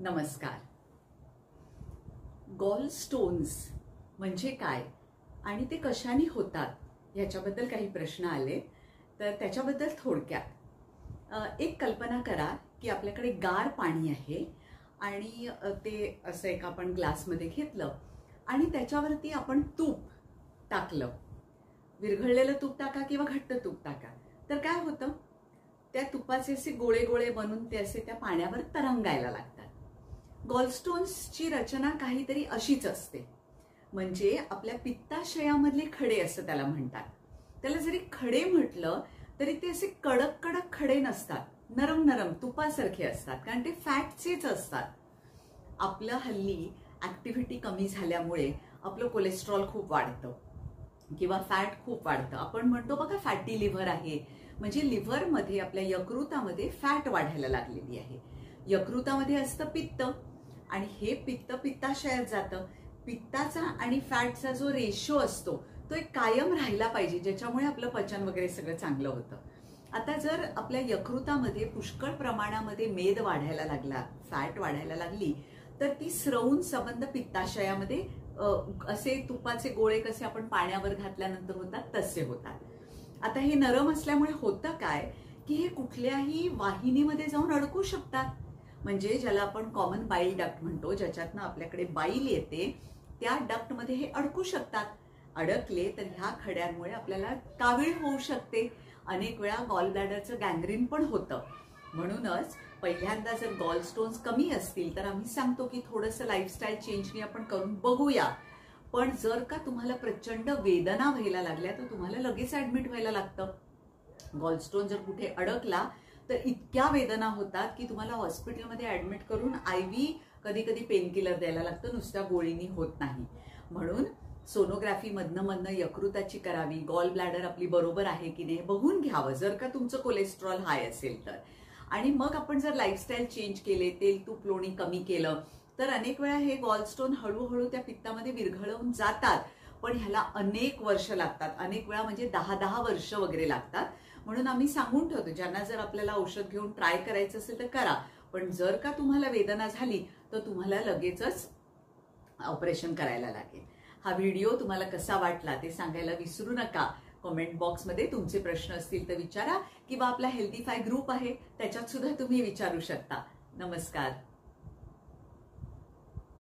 नमस्कार. Gall stones म्हणजे काय आणि ते कशाने होतात याच्याबद्दल काही प्रश्न आले, तर त्याच्याबद्दल थोडक्यात एक कल्पना करा की आपल्याकडे गार पाणी आहे आणि ते असं एक आपण ग्लासमध्ये घेतलं आणि त्याच्यावरती आपण तूप टाकलं. विरघळलेलं तूप टाका किंवा घट्ट तूप टाका, तर काय होतं, त्या तुपाचे असे गोळे गोळे बनून ते असे त्या पाण्यावर तरंगायला लागतात. गॉलस्टोन्सची रचना काहीतरी अशीच असते. म्हणजे आपल्या पित्ताशयामधले खडे असं त्याला म्हणतात. त्याला जरी खडे म्हटलं तरी ते असे कडक कडक खडे नसतात, नरम नरम तुपासारखे असतात, कारण ते फॅटचेच असतात. आपलं हल्ली ऍक्टिव्हिटी कमी झाल्यामुळे आपलं कोलेस्ट्रॉल खूप वाढतं किंवा फॅट खूप वाढतं. आपण म्हणतो बघा फॅटी लिव्हर आहे, म्हणजे लिव्हरमध्ये आपल्या यकृतामध्ये फॅट वाढायला लागलेली आहे. यकृतामध्ये असतं पित्त आणि हे पित्त पित्ताशयात जातं. पित्ताचा आणि फॅटचा जो रेशो असतो तो एक कायम राहिला पाहिजे, ज्याच्यामुळे आपलं पचन वगैरे सगळं चांगलं होतं. आता जर आपल्या यकृतामध्ये पुष्कळ प्रमाणामध्ये मेद वाढायला लागला, फॅट वाढायला लागली, तर ती स्रवून संबंध पित्ताशयामध्ये असे तुपाचे गोळे कसे आपण पाण्यावर घातल्यानंतर होतात तसे होतात. आता हे नरम असल्यामुळे होतं काय की हे कुठल्याही वाहिनीमध्ये जाऊन अडकू शकतात. म्हणजे ज्याला आपण कॉमन बाईल डक्ट म्हणतो, ज्याच्यातनं आपल्याकडे बाईल येते, त्या डक्टमध्ये हे अडकू शकतात. अडकले तर ह्या खड्यांमुळे आपल्याला कावीळ होऊ शकते. अनेक वेळा गॉल ब्लॅडरचं गँग्रीन पण होतं. म्हणूनच पहिल्यांदा जर गॉल स्टोन्स कमी असतील तर आम्ही सांगतो की थोडंसं लाईफस्टाईल चेंजनी आपण करून बघूया. पण जर का तुम्हाला प्रचंड वेदना व्हायला लागल्या तर तुम्हाला लगेच ऍडमिट व्हायला लागतं. गॉलस्टोन जर कुठे अडकला तर इतक्या वेदना होतात की तुम्हाला हॉस्पिटलमध्ये ऍडमिट करून IV कधी कधी पेनकिलर द्यायला लागतं, नुसत्या गोळीनी होत नाही. म्हणून सोनोग्राफी मधनं यकृताची करावी, गॉल ब्लॅडर आपली बरोबर आहे की नाही बघून घ्यावं, जर का तुमचं कोलेस्ट्रॉल हाय असेल तर. आणि मग आपण जर लाईफस्टाईल चेंज केले, तेल तूप लोणी कमी केलं, तर अनेक वेळा हे गॉलस्टोन हळूहळू त्या पित्तामध्ये विरघळवून जातात. पण ह्याला अनेक वर्ष लागतात, अनेक वेळा म्हणजे 10 वर्ष वगैरे लागतात. म्हणून आम्ही सांगून ठेवतो, ज्यांना जर आपल्याला औषध घेऊन ट्राय करायचं असेल तर करा, पण जर का तुम्हाला वेदना झाली तर तुम्हाला लगेचच ऑपरेशन करायला लागेल. हा व्हिडिओ तुम्हाला कसा वाटला ते सांगायला विसरू नका. कमेंट बॉक्समध्ये तुमचे प्रश्न असतील तर विचारा, किंवा आपला हेल्दीफाय ग्रुप आहे त्याच्यात सुद्धा तुम्ही विचारू शकता. नमस्कार.